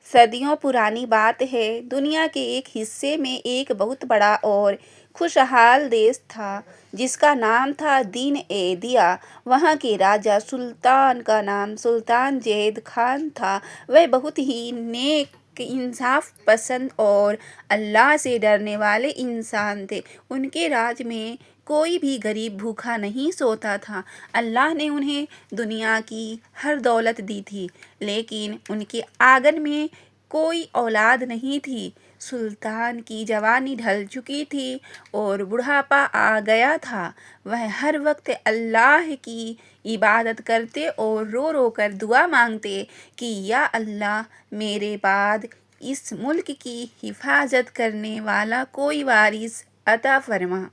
صدیوں پرانی بات ہے، دنیا کے ایک حصے میں ایک بہت بڑا اور خوشحال دیس تھا جس کا نام تھا دین دیا۔ وہاں کے راجا سلطان کا نام سلطان زید خان تھا۔ وہ بہت ہی نیک، انصاف پسند اور اللہ سے ڈرنے والے انسان تھے۔ ان کے راج میں کوئی بھی غریب بھوکا نہیں سوتا تھا۔ اللہ نے انہیں دنیا کی ہر دولت دی تھی، لیکن ان کے آنگن میں کوئی اولاد نہیں تھی۔ سلطان کی جوانی ڈھل چکی تھی اور بڑھاپا آ گیا تھا۔ وہ ہر وقت اللہ کی عبادت کرتے اور رو رو کر دعا مانگتے کہ یا اللہ، میرے بعد اس ملک کی حفاظت کرنے والا کوئی وارث عطا فرما۔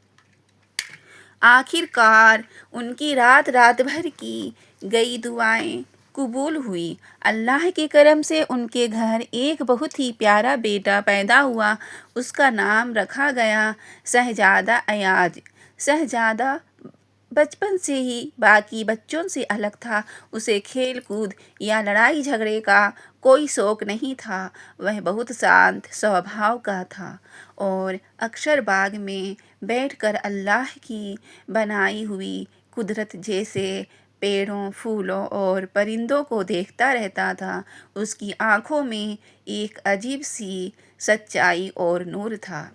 آخر کار ان کی رات بھر کی گئی دعائیں قبول ہوئیں۔ اللہ کے کرم سے ان کے گھر ایک بہت ہی پیارا بیٹا پیدا ہوا۔ اس کا نام رکھا گیا شہزادہ ایاز۔ شہزادہ بچپن سے ہی باقی بچوں سے الگ تھا۔ اسے کھیل کود یا لڑائی جھگڑے کا کوئی شوق نہیں تھا۔ وہ بہت شانت سوبھاؤ کا تھا اور اکثر باغ میں بیٹھ کر اللہ کی بنائی ہوئی قدرت جیسے پیڑوں، پھولوں اور پرندوں کو دیکھتا رہتا تھا۔ اس کی آنکھوں میں ایک عجیب سی سچائی اور نور تھا۔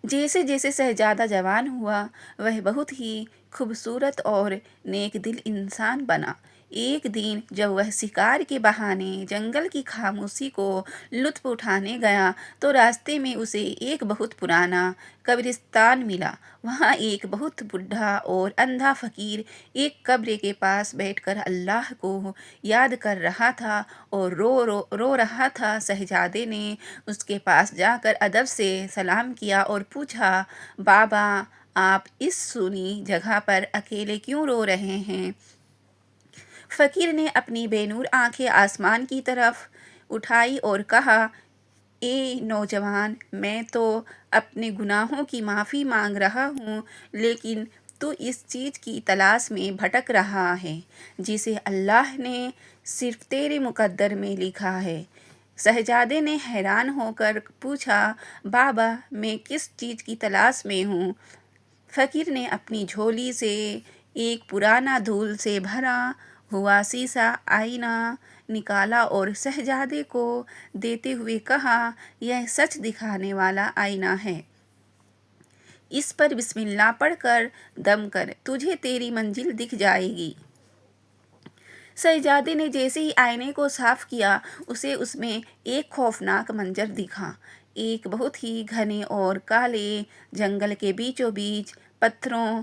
جیسے جیسے شہزادہ جوان ہوا، وہ بہت ہی خوبصورت اور نیک دل انسان بنا۔ ایک دن جب وہ شکار کے بہانے جنگل کی خاموشی کو لطف اٹھانے گیا تو راستے میں اسے ایک بہت پرانا قبرستان ملا۔ وہاں ایک بہت بوڑھا اور اندھا فقیر ایک قبر کے پاس بیٹھ کر اللہ کو یاد کر رہا تھا اور رو رہا تھا۔ شہزادے نے اس کے پاس جا کر ادب سے سلام کیا اور پوچھا، بابا، آپ اس سنی جگہ پر اکیلے کیوں رو رہے ہیں؟ فقیر نے اپنی بے نور آنکھیں آسمان کی طرف اٹھائی اور کہا، اے نوجوان، میں تو اپنے گناہوں کی معافی مانگ رہا ہوں، لیکن تو اس چیز کی تلاش میں بھٹک رہا ہے جسے اللہ نے صرف تیرے مقدر میں لکھا ہے۔ شہزادے نے حیران ہو کر پوچھا، بابا، میں کس چیز کی تلاش میں ہوں؟ فقیر نے اپنی جھولی سے ایک پرانا دھول سے بھرا ہوا سیسہ آئینہ نکالا اور شہزادے کو دیتے ہوئے کہا، یہ سچ دکھانے والا آئینہ ہے۔ اس پر بسم اللہ پڑھ کر دم کر، تجھے تیری منزل دکھ جائے گی۔ شہزادے نے جیسے ہی آئینے کو صاف کیا، اسے اس میں ایک خوفناک منظر دکھا۔ ایک بہت ہی گھنے اور کالے جنگل کے بیچوں بیچ پتھروں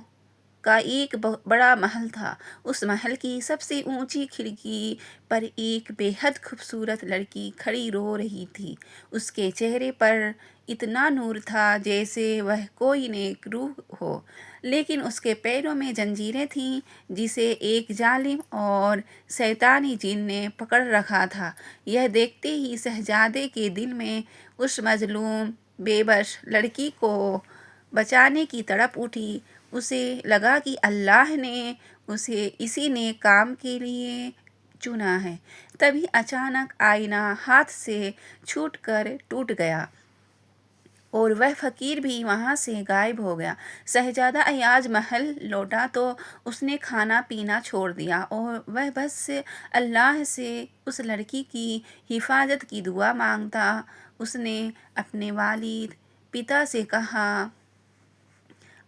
کا ایک بڑا محل تھا۔ اس محل کی سب سے اونچی کھڑکی پر ایک بے حد خوبصورت لڑکی کھڑی رو رہی تھی۔ اس کے چہرے پر اتنا نور تھا جیسے وہ کوئی نیک روح ہو، لیکن اس کے پیروں میں زنجیریں تھیں جسے ایک ظالم اور شیطانی جن نے پکڑ رکھا تھا۔ یہ دیکھتے ہی شہزادے کے دل میں اس مظلوم بے بس لڑکی کو بچانے کی تڑپ اٹھی۔ اسے لگا کہ اللہ نے اسے اسی نیک کام کے لیے چنا ہے۔ تبھی اچانک آئینہ ہاتھ سے چھوٹ کر ٹوٹ گیا اور وہ فقیر بھی وہاں سے غائب ہو گیا۔ شہزادہ ایاز محل لوٹا تو اس نے کھانا پینا چھوڑ دیا اور وہ بس اللہ سے اس لڑکی کی حفاظت کی دعا مانگتا۔ اس نے اپنے والد پتا سے کہا،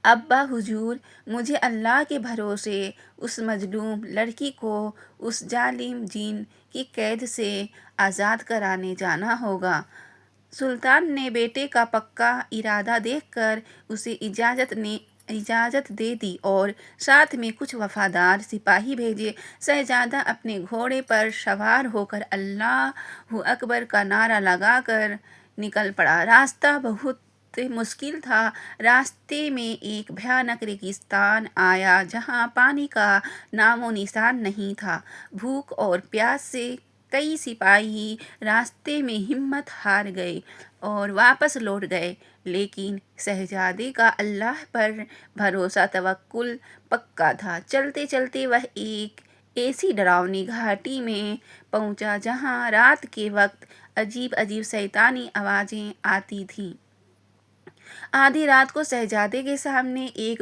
ابا حضور، مجھے اللہ کے بھروسے اس مظلوم لڑکی کو اس ظالم جن کی قید سے آزاد کرانے جانا ہوگا۔ سلطان نے بیٹے کا پکا ارادہ دیکھ کر اسے اجازت دے دی اور ساتھ میں کچھ وفادار سپاہی بھیجے۔ شہزادہ اپنے گھوڑے پر سوار ہو کر اللہ اکبر کا نعرہ لگا کر نکل پڑا۔ راستہ بہت مشکل تھا۔ راستے میں ایک بھیانک ریگستان آیا جہاں پانی کا نام و نشان نہیں تھا۔ بھوک اور پیاس سے کئی سپاہی راستے میں ہمت ہار گئے اور واپس لوٹ گئے، لیکن شہزادے کا اللہ پر بھروسہ توکل پکا تھا۔ چلتے چلتے وہ ایک ایسی ڈراؤنی گھاٹی میں پہنچا جہاں رات کے وقت عجیب عجیب شیطانی آوازیں آتی تھیں۔ آدھی رات کو شہزادے کے سامنے ایک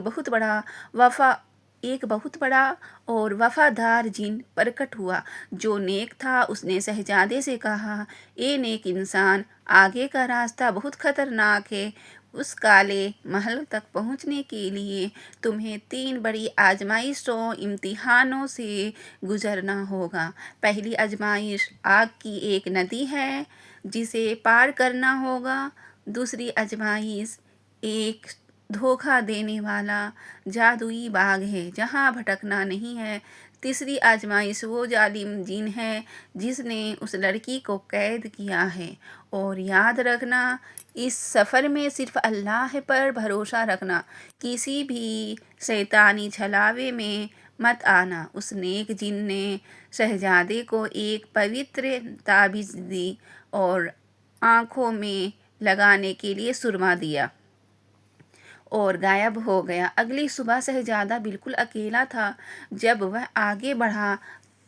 بہت بڑا اور وفادار جن پرکٹ ہوا جو نیک تھا۔ اس نے شہزادے سے کہا، اے نیک انسان، آگے کا راستہ بہت خطرناک ہے۔ اس کالے محل تک پہنچنے کے لیے تمہیں 3 بڑی آزمائشوں امتحانوں سے گزرنا ہوگا۔ پہلی آزمائش آگ کی ایک ندی ہے جسے پار کرنا ہوگا۔ دوسری آزمائش ایک دھوکہ دینے والا جادوئی باغ ہے جہاں بھٹکنا نہیں ہے۔ تیسری آزمائش وہ ظالم جن ہے جس نے اس لڑکی کو قید کیا ہے۔ اور یاد رکھنا، اس سفر میں صرف اللہ پر بھروسہ رکھنا، کسی بھی شیطانی چھلاوے میں مت آنا۔ اس نیک جن نے شہزادے کو ایک پوتر تعویذ دی اور آنکھوں میں لگانے کے لیے سرما دیا اور غائب ہو گیا۔ اگلی صبح شہزادہ بالکل اکیلا تھا۔ جب وہ آگے بڑھا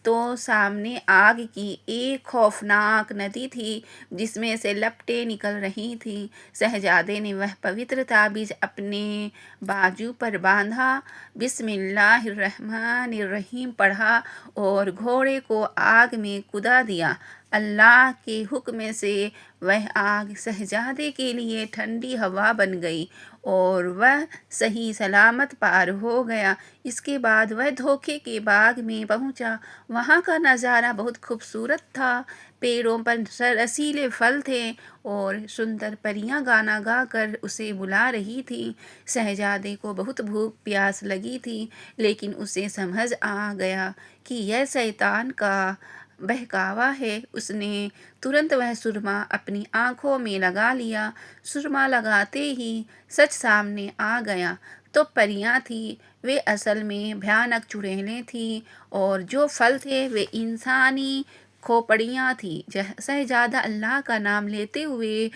تو سامنے آگ کی ایک خوفناک ندی تھی جس میں سے لپٹیں نکل رہی تھیں۔ شہزادے نے وہ پوتر تعویذ اپنے بازو پر باندھا، بسم اللہ الرحمن الرحیم پڑھا اور گھوڑے کو آگ میں کدا دیا۔ اللہ کے حکم سے وہ آگ شہزادے کے لیے ٹھنڈی ہوا بن گئی اور وہ صحیح سلامت پار ہو گیا۔ اس کے بعد وہ دھوکے کے باغ میں پہنچا۔ وہاں کا نظارہ بہت خوبصورت تھا۔ پیڑوں پر رسیلے پھل تھے اور سندر پریاں گانا گا کر اسے بلا رہی تھیں۔ شہزادے کو بہت بھوک پیاس لگی تھی، لیکن اسے سمجھ آ گیا کہ یہ شیطان کا بہکاوا ہے۔ اس نے ترنت وہ سرما اپنی آنکھوں میں لگا لیا۔ سرما لگاتے ہی سچ سامنے آ گیا تو پریاں تھیں۔ وہ اصل میں بھیانک چڑیلیں تھیں اور جو پھل تھے وہ انسانی کھوپڑیاں تھیں۔ شہزادہ اللہ کا نام لیتے ہوئے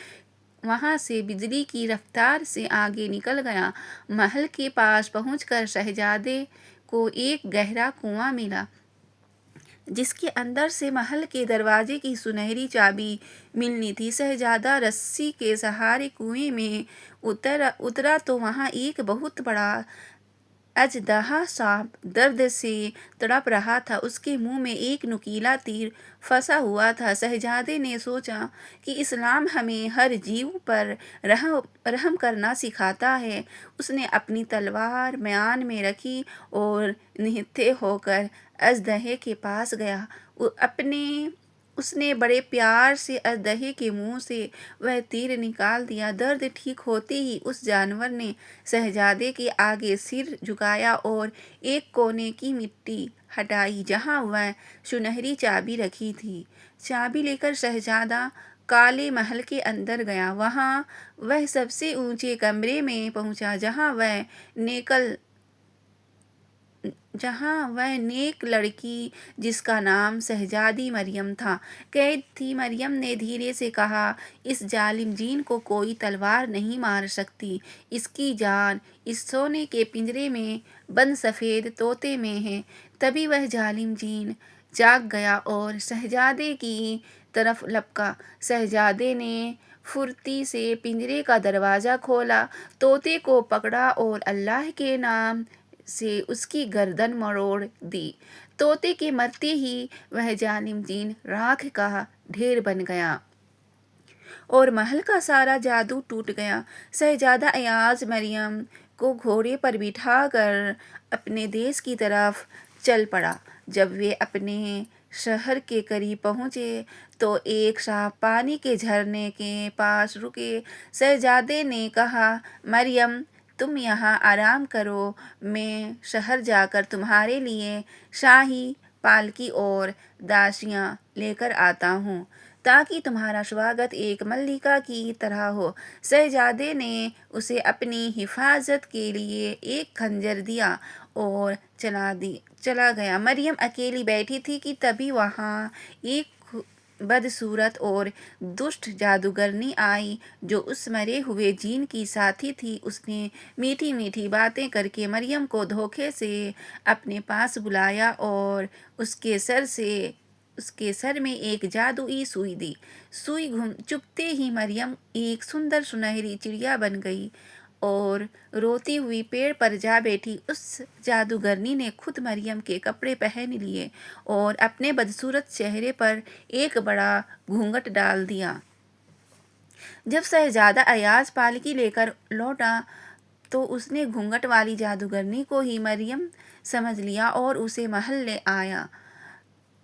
وہاں سے بجلی کی رفتار سے آگے نکل گیا۔ محل کے پاس پہنچ کر شہزادے کو ایک گہرا کنواں ملا جس کے اندر سے محل کے دروازے کی سنہری چابی ملنی تھی۔ شہزادہ رسی کے سہارے کنویں میں اترا تو وہاں ایک بہت بڑا اژدہا سانپ درد سے تڑپ رہا تھا۔ اس کے منہ میں ایک نکیلا تیر پھنسا ہوا تھا۔ شہزادے نے سوچا کہ اسلام ہمیں ہر جیو پر رحم کرنا سکھاتا ہے۔ اس نے اپنی تلوار میان میں رکھی اور نہتھے ہو کر اژدہے کے پاس گیا۔ اس نے بڑے پیار سے اژدہے کے منہ سے وہ تیر نکال دیا۔ درد ٹھیک ہوتے ہی اس جانور نے شہزادے کے آگے سر جھکایا اور ایک کونے کی مٹی ہٹائی جہاں وہ سنہری چابی رکھی تھی۔ چابی لے کر شہزادہ کالے محل کے اندر گیا۔ وہاں وہ سب سے اونچے کمرے میں پہنچا جہاں وہ نیک لڑکی جس کا نام شہزادی مریم تھا قید تھی۔ مریم نے دھیرے سے کہا، اس ظالم جن کو کوئی تلوار نہیں مار سکتی۔ اس کی جان اس سونے کے پنجرے میں بند سفید طوطے میں ہے۔ تبھی وہ ظالم جن جاگ گیا اور شہزادے کی طرف لپکا۔ شہزادے نے پھرتی سے پنجرے کا دروازہ کھولا، طوطے کو پکڑا اور اللہ کے نام سے اس کی گردن مروڑ دی۔ طوطے کے مرتے ہی وہ ظالم جن راکھ کا ڈھیر بن گیا اور محل کا سارا جادو ٹوٹ گیا۔ شہزادہ ایاز مریم کو گھوڑے پر بٹھا کر اپنے دیس کی طرف چل پڑا۔ جب وہ اپنے شہر کے قریب پہنچے تو ایک سانپ پانی کے جھرنے کے پاس رکے۔ شہزادے نے کہا، مریم، تم یہاں آرام کرو، میں شہر جا کر تمہارے لیے شاہی پالکی اور داسیاں لے کر آتا ہوں تاکہ تمہارا سواگت ایک ملکہ کی طرح ہو۔ شہزادے نے اسے اپنی حفاظت کے لیے ایک خنجر دیا اور چلا گیا۔ مریم اکیلی بیٹھی تھی کہ تبھی وہاں ایک بدصورت اور دشٹ جادوگرنی آئی جو اس مرے ہوئے جین کی ساتھی تھی۔ اس نے میٹھی میٹھی باتیں کر کے مریم کو دھوکے سے اپنے پاس بلایا اور اس کے سر میں ایک جادوئی سوئی دی۔ سوئی چبھتے ہی مریم ایک سندر سنہری چڑیا بن گئی اور روتی ہوئی پیڑ پر جا بیٹھی۔ اس جادوگرنی نے خود مریم کے کپڑے پہن لیے اور اپنے بدصورت چہرے پر ایک بڑا گھونگھٹ ڈال دیا۔ جب شہزادہ ایاز پالکی لے کر لوٹا تو اس نے گھونگھٹ والی جادوگرنی کو ہی مریم سمجھ لیا اور اسے محل لے آیا۔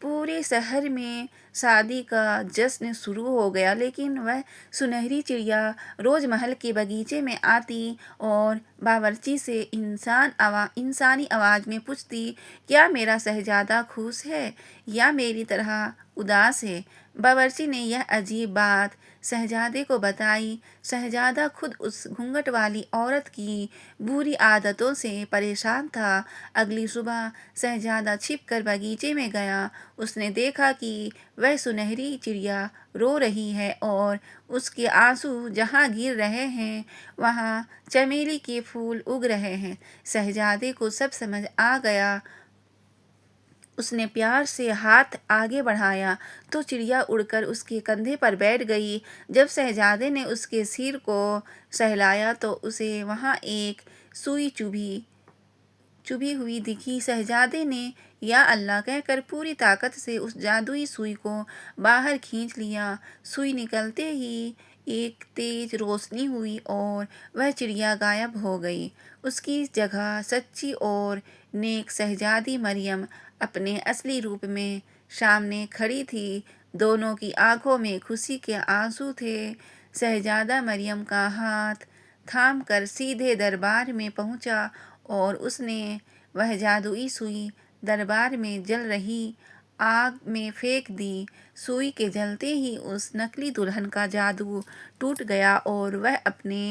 پورے شہر میں شادی کا جشن شروع ہو گیا، لیکن وہ سنہری چڑیا روز محل کے باغیچے میں آتی اور باورچی سے انسانی آواز میں پوچھتی، کیا میرا شہزادہ خوش ہے یا میری طرح اداس ہے؟ باورچی نے یہ عجیب بات شہزادے کو بتائی۔ شہزادہ خود اس گھونگھٹ والی عورت کی بری عادتوں سے پریشان تھا۔ اگلی صبح شہزادہ چھپ کر باغیچے میں گیا۔ اس نے دیکھا کہ وہ سنہری چڑیا رو رہی ہے اور اس کے آنسو جہاں گر رہے ہیں وہاں چمیلی کے پھول اگ رہے ہیں۔ شہزادے کو سب سمجھ آ گیا۔ اس نے پیار سے ہاتھ آگے بڑھایا تو چڑیا اڑ کر اس کے کندھے پر بیٹھ گئی۔ جب شہزادے نے اس کے سر کو سہلایا تو اسے وہاں ایک سوئی چبھی ہوئی دکھی۔ شہزادے نے یا اللہ کہہ کر پوری طاقت سے اس جادوئی سوئی کو باہر کھینچ لیا۔ سوئی نکلتے ہی ایک تیز روشنی ہوئی اور وہ چڑیا غائب ہو گئی۔ اس کی جگہ سچی اور نیک شہزادی مریم اپنے اصلی روپ میں سامنے کھڑی تھی۔ دونوں کی آنکھوں میں خوشی کے آنسو تھے۔ شہزادہ مریم کا ہاتھ تھام کر سیدھے دربار میں پہنچا اور اس نے وہ جادوئی سوئی دربار میں جل رہی آگ میں پھینک دی۔ سوئی کے جلتے ہی اس نقلی دلہن کا جادو ٹوٹ گیا اور وہ اپنے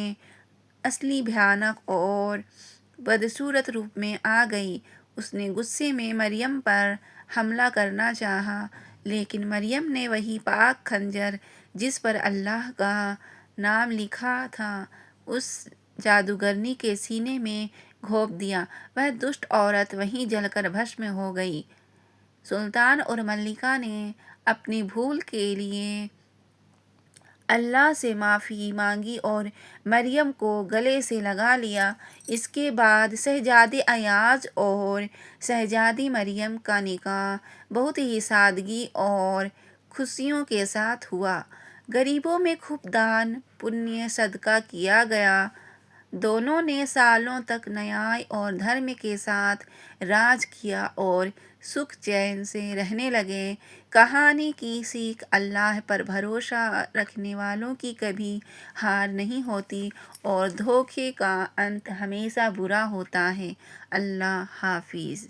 اصلی بھیانک اور بدصورت روپ میں آ گئی۔ اس نے غصے میں مریم پر حملہ کرنا چاہا، لیکن مریم نے وہی پاک خنجر جس پر اللہ کا نام لکھا تھا اس جادوگرنی کے سینے میں گھونپ دیا۔ وہ دشٹ عورت وہیں جل کر بھسم ہو گئی۔ سلطان اور ملکہ نے اپنی بھول کے لیے اللہ سے معافی مانگی اور مریم کو گلے سے لگا لیا۔ اس کے بعد شہزادے ایاز اور شہزادی مریم کا نکاح بہت ہی سادگی اور خوشیوں کے ساتھ ہوا۔ غریبوں میں خوب دان پنیہ صدقہ کیا گیا۔ دونوں نے سالوں تک نیائے اور دھرم کے ساتھ راج کیا اور سکھ چین سے رہنے لگے۔ کہانی کی سیکھ: اللہ پر بھروسہ رکھنے والوں کی کبھی ہار نہیں ہوتی اور دھوکے کا انت ہمیشہ برا ہوتا ہے۔ اللہ حافظ۔